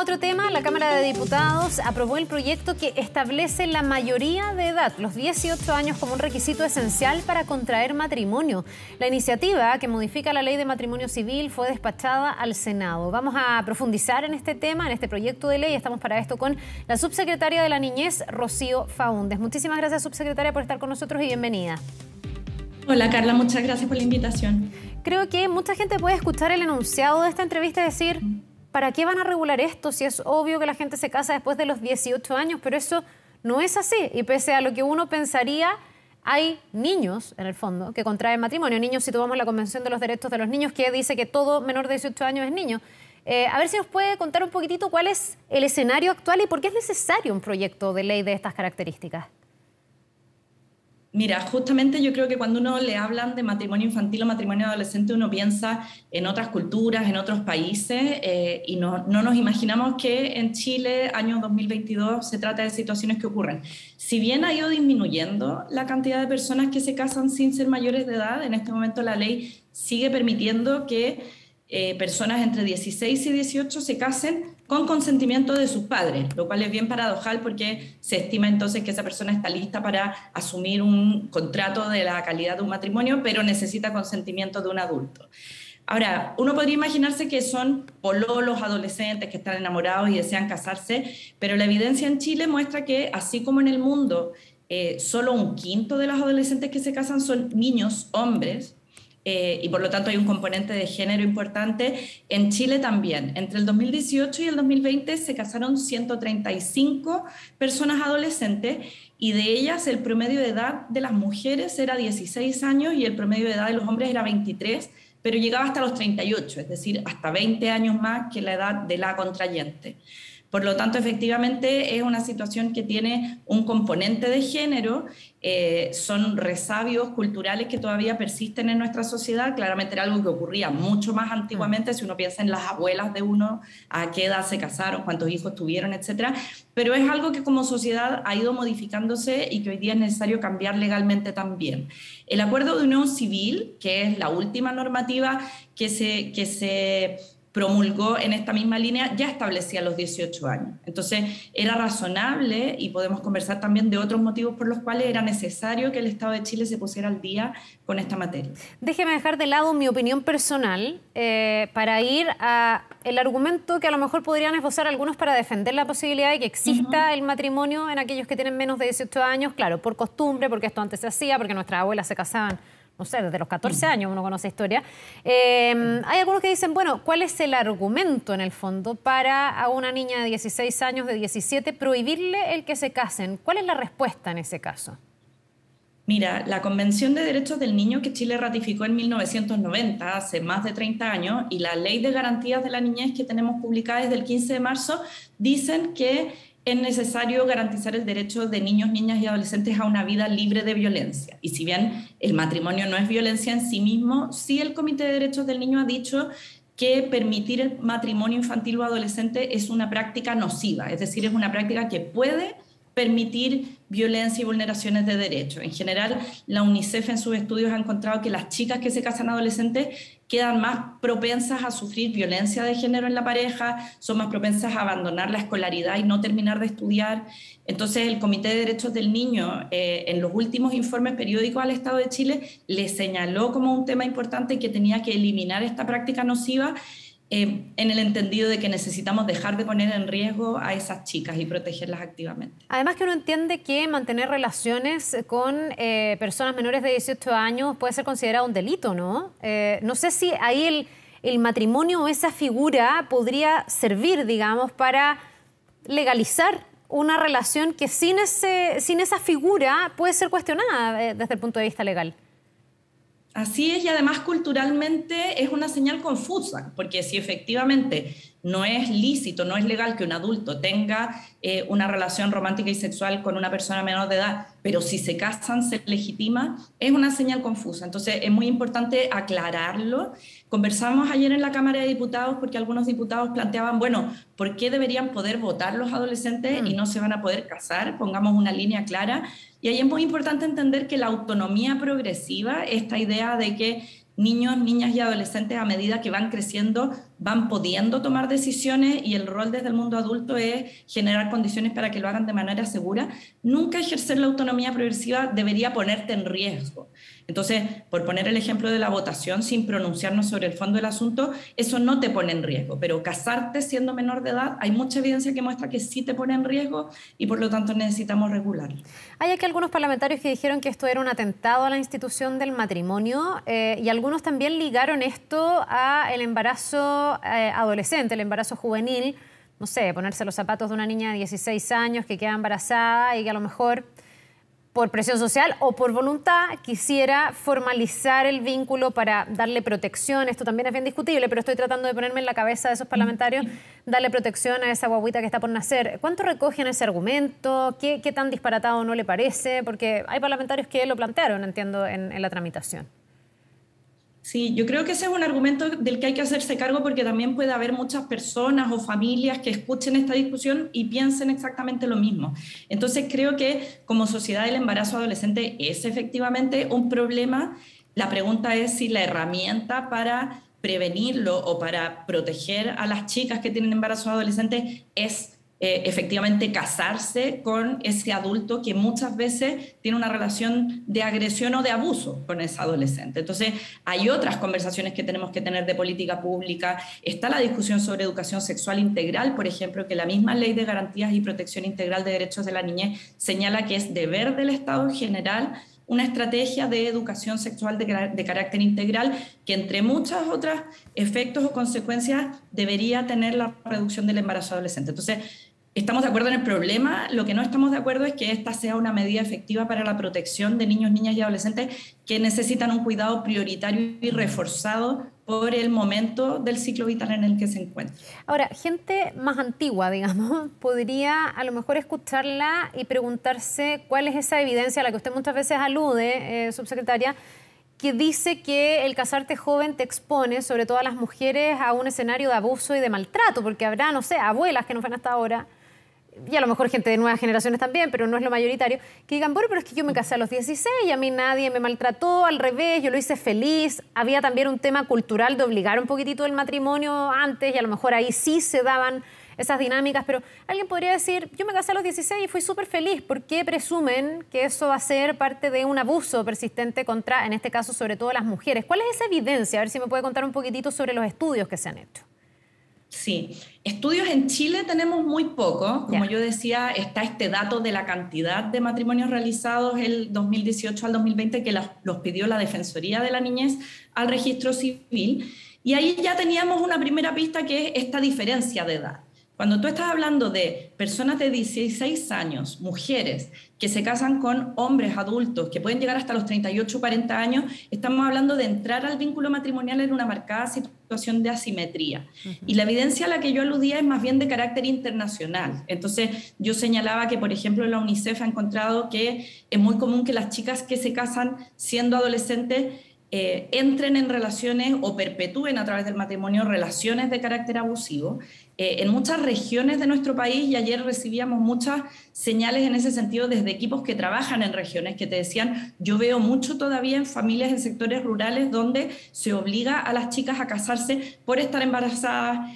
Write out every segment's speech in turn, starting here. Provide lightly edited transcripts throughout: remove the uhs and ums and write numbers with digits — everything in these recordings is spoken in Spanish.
a otro tema. La Cámara de Diputados aprobó el proyecto que establece la mayoría de edad, los 18 años, como un requisito esencial para contraer matrimonio. La iniciativa que modifica la ley de matrimonio civil fue despachada al Senado. Vamos a profundizar en este tema, en este proyecto de ley. Estamos para esto con la subsecretaria de la Niñez, Rocío Faúndez. Muchísimas gracias, subsecretaria, por estar con nosotros y bienvenida. Hola Carla, muchas gracias por la invitación. Creo que mucha gente puede escuchar el enunciado de esta entrevista y decir, ¿para qué van a regular esto si es obvio que la gente se casa después de los 18 años? Pero eso no es así. Y pese a lo que uno pensaría, hay niños, en el fondo, que contraen matrimonio. Niños, si tomamos la Convención de los Derechos de los Niños, que dice que todo menor de 18 años es niño. A ver si nos puede contar un poquitito cuál es el escenario actual y por qué es necesario un proyecto de ley de estas características. Mira, justamente yo creo que cuando uno le hablan de matrimonio infantil o matrimonio adolescente, uno piensa en otras culturas, en otros países, y no nos imaginamos que en Chile, año 2022, se trata de situaciones que ocurren. Si bien ha ido disminuyendo la cantidad de personas que se casan sin ser mayores de edad, en este momento la ley sigue permitiendo que personas entre 16 y 18 se casen con consentimiento de sus padres, lo cual es bien paradojal porque se estima entonces que esa persona está lista para asumir un contrato de la calidad de un matrimonio, pero necesita consentimiento de un adulto. Ahora, uno podría imaginarse que son pololos adolescentes que están enamorados y desean casarse, pero la evidencia en Chile muestra que, así como en el mundo, solo un quinto de los adolescentes que se casan son niños, hombres, y por lo tanto hay un componente de género importante. En Chile también, entre el 2018 y el 2020 se casaron 135 personas adolescentes y de ellas el promedio de edad de las mujeres era 16 años y el promedio de edad de los hombres era 23, pero llegaba hasta los 38, es decir, hasta 20 años más que la edad de la contrayente. Por lo tanto, efectivamente, es una situación que tiene un componente de género, son resabios culturales que todavía persisten en nuestra sociedad. Claramente era algo que ocurría mucho más antiguamente, si uno piensa en las abuelas de uno, a qué edad se casaron, cuántos hijos tuvieron, etcétera. Pero es algo que como sociedad ha ido modificándose y que hoy día es necesario cambiar legalmente también. El acuerdo de unión civil, que es la última normativa que se promulgó en esta misma línea, ya establecía los 18 años. Entonces, era razonable, y podemos conversar también de otros motivos por los cuales era necesario que el Estado de Chile se pusiera al día con esta materia. Déjeme dejar de lado mi opinión personal para ir al argumento que a lo mejor podrían esbozar algunos para defender la posibilidad de que exista el matrimonio en aquellos que tienen menos de 18 años, claro, por costumbre, porque esto antes se hacía, porque nuestras abuelas se casaban, no sé, desde los 14 años uno conoce historia. Hay algunos que dicen, bueno, ¿cuál es el argumento en el fondo para a una niña de 16 años, de 17, prohibirle el que se casen? ¿Cuál es la respuesta en ese caso? Mira, la Convención de Derechos del Niño que Chile ratificó en 1990, hace más de 30 años, y la Ley de Garantías de la Niñez que tenemos publicada desde el 15 de marzo, dicen que es necesario garantizar el derecho de niños, niñas y adolescentes a una vida libre de violencia. Y si bien el matrimonio no es violencia en sí mismo, sí el Comité de Derechos del Niño ha dicho que permitir el matrimonio infantil o adolescente es una práctica nociva, es decir, es una práctica que puede permitir violencia y vulneraciones de derechos. En general, la UNICEF en sus estudios ha encontrado que las chicas que se casan adolescentes quedan más propensas a sufrir violencia de género en la pareja, son más propensas a abandonar la escolaridad y no terminar de estudiar. Entonces, el Comité de Derechos del Niño, en los últimos informes periódicos al Estado de Chile, le señaló como un tema importante que tenía que eliminar esta práctica nociva, en el entendido de que necesitamos dejar de poner en riesgo a esas chicas y protegerlas activamente. Además que uno entiende que mantener relaciones con personas menores de 18 años puede ser considerado un delito, ¿no? No sé si ahí el matrimonio o esa figura podría servir, digamos, para legalizar una relación que sin esa figura puede ser cuestionada desde el punto de vista legal. Así es, y además culturalmente es una señal confusa, porque si efectivamente no es lícito, no es legal que un adulto tenga una relación romántica y sexual con una persona menor de edad, pero si se casan se legitima, es una señal confusa. Entonces es muy importante aclararlo. Conversamos ayer en la Cámara de Diputados porque algunos diputados planteaban, bueno, ¿por qué deberían poder votar los adolescentes y no se van a poder casar? Pongamos una línea clara. Y ahí es muy importante entender que la autonomía progresiva, esta idea de que niños, niñas y adolescentes a medida que van creciendo van pudiendo tomar decisiones y el rol desde el mundo adulto es generar condiciones para que lo hagan de manera segura. Nunca ejercer la autonomía progresiva debería ponerte en riesgo. Entonces, por poner el ejemplo de la votación, sin pronunciarnos sobre el fondo del asunto, eso no te pone en riesgo, pero casarte siendo menor de edad, hay mucha evidencia que muestra que sí te pone en riesgo y por lo tanto necesitamos regularlo. Hay aquí algunos parlamentarios que dijeron que esto era un atentado a la institución del matrimonio y algunos también ligaron esto al embarazo adolescente, el embarazo juvenil, no sé, ponerse los zapatos de una niña de 16 años que queda embarazada y que a lo mejor por presión social o por voluntad quisiera formalizar el vínculo para darle protección. Esto también es bien discutible, pero estoy tratando de ponerme en la cabeza de esos parlamentarios, darle protección a esa guaguita que está por nacer. ¿Cuánto recogen ese argumento? ¿Qué tan disparatado no le parece? Porque hay parlamentarios que lo plantearon, entiendo, en la tramitación. Sí, yo creo que ese es un argumento del que hay que hacerse cargo porque también puede haber muchas personas o familias que escuchen esta discusión y piensen exactamente lo mismo. Entonces creo que como sociedad el embarazo adolescente es efectivamente un problema. La pregunta es si la herramienta para prevenirlo o para proteger a las chicas que tienen embarazo adolescente es efectivamente casarse con ese adulto que muchas veces tiene una relación de agresión o de abuso con ese adolescente. Entonces, hay otras conversaciones que tenemos que tener de política pública. Está la discusión sobre educación sexual integral, por ejemplo, que la misma Ley de Garantías y Protección Integral de Derechos de la Niñez señala que es deber del Estado en general una estrategia de educación sexual de carácter integral que entre muchos otros efectos o consecuencias debería tener la reducción del embarazo adolescente. Entonces, estamos de acuerdo en el problema, lo que no estamos de acuerdo es que esta sea una medida efectiva para la protección de niños, niñas y adolescentes que necesitan un cuidado prioritario y reforzado por el momento del ciclo vital en el que se encuentran. Ahora, gente más antigua, digamos, podría a lo mejor escucharla y preguntarse cuál es esa evidencia a la que usted muchas veces alude, subsecretaria, que dice que el casarte joven te expone, sobre todo a las mujeres, a un escenario de abuso y de maltrato, porque habrá, no sé, abuelas que no fueron hasta ahora, y a lo mejor gente de nuevas generaciones también, pero no es lo mayoritario, que digan, bueno, pero es que yo me casé a los 16 y a mí nadie me maltrató, al revés, yo lo hice feliz. Había también un tema cultural de obligar un poquitito el matrimonio antes y a lo mejor ahí sí se daban esas dinámicas, pero alguien podría decir, yo me casé a los 16 y fui súper feliz. ¿Por qué presumen que eso va a ser parte de un abuso persistente contra, en este caso, sobre todo las mujeres? ¿Cuál es esa evidencia? A ver si me puede contar un poquitito sobre los estudios que se han hecho. Sí, estudios en Chile tenemos muy poco. Como yo decía, está este dato de la cantidad de matrimonios realizados el 2018 al 2020 que los pidió la Defensoría de la Niñez al registro civil. Y ahí ya teníamos una primera pista que es esta diferencia de edad. Cuando tú estás hablando de personas de 16 años, mujeres, que se casan con hombres adultos, que pueden llegar hasta los 38 o 40 años, estamos hablando de entrar al vínculo matrimonial en una marcada situación de asimetría. Y la evidencia a la que yo aludía es más bien de carácter internacional. Entonces, yo señalaba que, por ejemplo, la UNICEF ha encontrado que es muy común que las chicas que se casan siendo adolescentes entren en relaciones o perpetúen a través del matrimonio relaciones de carácter abusivo en muchas regiones de nuestro país, y ayer recibíamos muchas señales en ese sentido desde equipos que trabajan en regiones que te decían, yo veo mucho todavía en familias en sectores rurales donde se obliga a las chicas a casarse por estar embarazadas,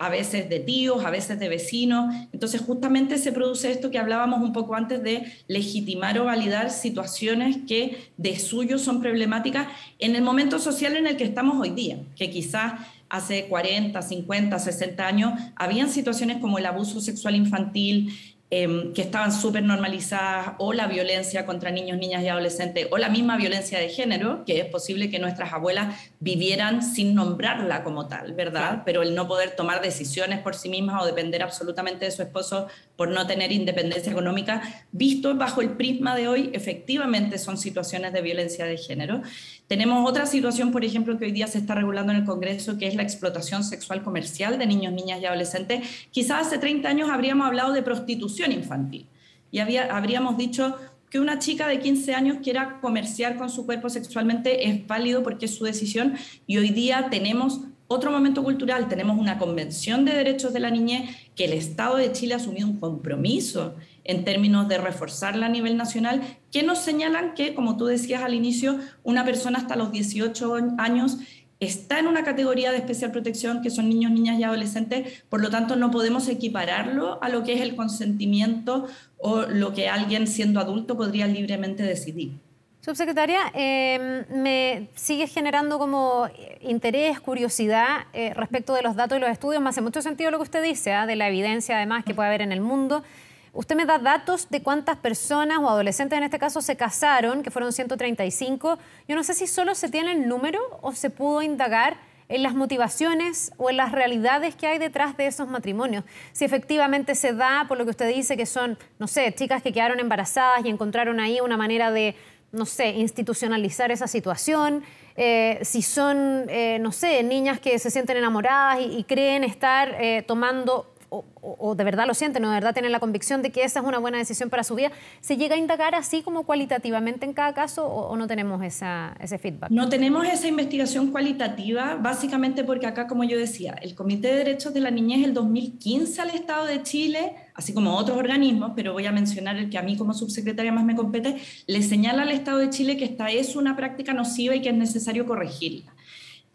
a veces de tíos, a veces de vecinos. Entonces justamente se produce esto que hablábamos un poco antes de legitimar o validar situaciones que de suyo son problemáticas en el momento social en el que estamos hoy día, que quizás hace 40, 50, 60 años habían situaciones como el abuso sexual infantil que estaban súper normalizadas, o la violencia contra niños, niñas y adolescentes, o la misma violencia de género, que es posible que nuestras abuelas vivieran sin nombrarla como tal, ¿verdad? Claro. Pero el no poder tomar decisiones por sí mismas o depender absolutamente de su esposo por no tener independencia económica, visto bajo el prisma de hoy, efectivamente son situaciones de violencia de género. Tenemos otra situación, por ejemplo, que hoy día se está regulando en el Congreso, que es la explotación sexual comercial de niños, niñas y adolescentes. Quizás hace 30 años habríamos hablado de prostitución infantil y habríamos dicho que una chica de 15 años quiera comerciar con su cuerpo sexualmente es válido porque es su decisión, y hoy día tenemos otro momento cultural, tenemos una Convención de Derechos de la Niñez que el Estado de Chile ha asumido un compromiso en términos de reforzarla a nivel nacional, que nos señalan que, como tú decías al inicio, una persona hasta los 18 años está en una categoría de especial protección, que son niños, niñas y adolescentes, por lo tanto no podemos equipararlo a lo que es el consentimiento o lo que alguien siendo adulto podría libremente decidir. Subsecretaria, me sigue generando como interés, curiosidad respecto de los datos y los estudios. Me hace mucho sentido lo que usted dice, de la evidencia además que puede haber en el mundo. Usted me da datos de cuántas personas o adolescentes en este caso se casaron, que fueron 135. Yo no sé si solo se tiene el número o se pudo indagar en las motivaciones o en las realidades que hay detrás de esos matrimonios. Si efectivamente se da, por lo que usted dice, que son, no sé, chicas que quedaron embarazadas y encontraron ahí una manera de, no sé, institucionalizar esa situación, si son, no sé, niñas que se sienten enamoradas y creen estar tomando, o de verdad lo sienten, o de verdad tienen la convicción de que esa es una buena decisión para su vida. ¿Se llega a indagar así como cualitativamente en cada caso o no tenemos ese feedback? No tenemos esa investigación cualitativa, básicamente porque acá, como yo decía, el Comité de Derechos de la Niñez el 2015 al Estado de Chile, así como otros organismos, pero voy a mencionar el que a mí como subsecretaria más me compete, le señala al Estado de Chile que esta es una práctica nociva y que es necesario corregirla.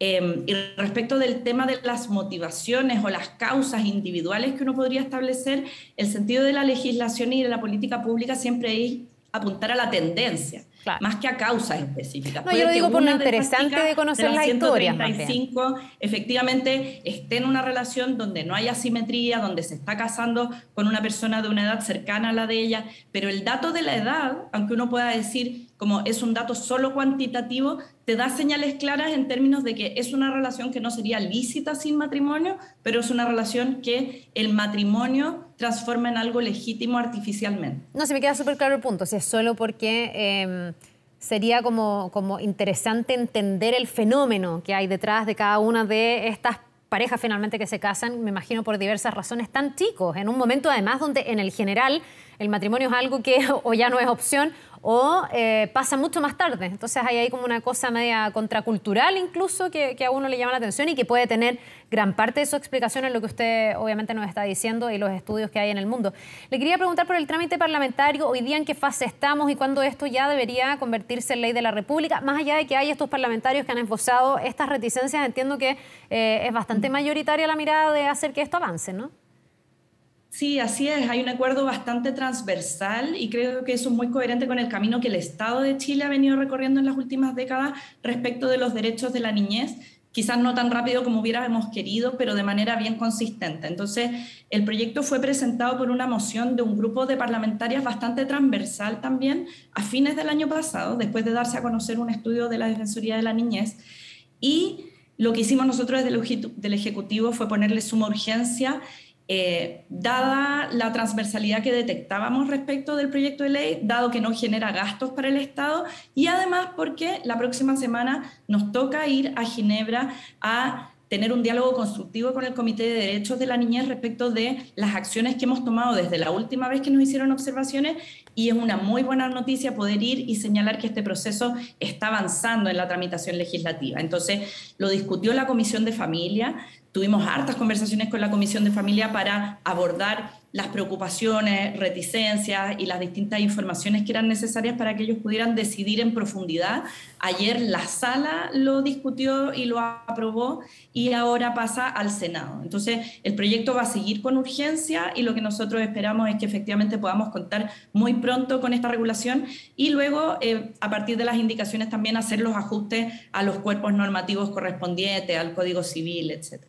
Y respecto del tema de las motivaciones o las causas individuales que uno podría establecer, el sentido de la legislación y de la política pública siempre es apuntar a la tendencia, claro, más que a causas específicas. No, yo lo digo por lo interesante de conocer las historias. 135 efectivamente esté en una relación donde no hay asimetría, donde se está casando con una persona de una edad cercana a la de ella, pero el dato de la edad, aunque uno pueda decir como es un dato solo cuantitativo, te da señales claras en términos de que es una relación que no sería lícita sin matrimonio, pero es una relación que el matrimonio transforma en algo legítimo artificialmente. No, se me queda súper claro el punto, si es solo porque sería como interesante entender el fenómeno que hay detrás de cada una de estas parejas finalmente que se casan, me imagino por diversas razones, tan chicos, en un momento además donde en el general el matrimonio es algo que o ya no es opción o pasa mucho más tarde. Entonces hay como una cosa media contracultural incluso que a uno le llama la atención y que puede tener gran parte de su explicación en lo que usted obviamente nos está diciendo y los estudios que hay en el mundo. Le quería preguntar por el trámite parlamentario, hoy día en qué fase estamos y cuándo esto ya debería convertirse en ley de la República. Más allá de que hay estos parlamentarios que han esbozado estas reticencias, entiendo que es bastante mayoritaria la mirada de hacer que esto avance, ¿no? Sí, así es. Hay un acuerdo bastante transversal y creo que eso es muy coherente con el camino que el Estado de Chile ha venido recorriendo en las últimas décadas respecto de los derechos de la niñez, quizás no tan rápido como hubiéramos querido, pero de manera bien consistente. Entonces, el proyecto fue presentado por una moción de un grupo de parlamentarias bastante transversal también a fines del año pasado, después de darse a conocer un estudio de la Defensoría de la Niñez. Y lo que hicimos nosotros desde el Ejecutivo fue ponerle suma urgencia, dada la transversalidad que detectábamos respecto del proyecto de ley, dado que no genera gastos para el Estado y además porque la próxima semana nos toca ir a Ginebra a tener un diálogo constructivo con el Comité de Derechos de la Niñez respecto de las acciones que hemos tomado desde la última vez que nos hicieron observaciones, y es una muy buena noticia poder ir y señalar que este proceso está avanzando en la tramitación legislativa. Entonces, lo discutió la Comisión de Familia. Tuvimos hartas conversaciones con la Comisión de Familia para abordar las preocupaciones, reticencias y las distintas informaciones que eran necesarias para que ellos pudieran decidir en profundidad. Ayer la Sala lo discutió y lo aprobó y ahora pasa al Senado. Entonces, el proyecto va a seguir con urgencia y lo que nosotros esperamos es que efectivamente podamos contar muy pronto con esta regulación y luego, a partir de las indicaciones, también hacer los ajustes a los cuerpos normativos correspondientes, al Código Civil, etc.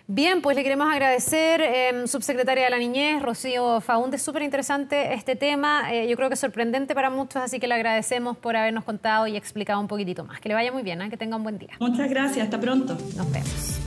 Bien, pues le queremos agradecer, subsecretaria de la Niñez, Rocío Faúndez, súper interesante este tema, yo creo que es sorprendente para muchos, así que le agradecemos por habernos contado y explicado un poquitito más. Que le vaya muy bien, que tenga un buen día. Muchas gracias, hasta pronto. Nos vemos.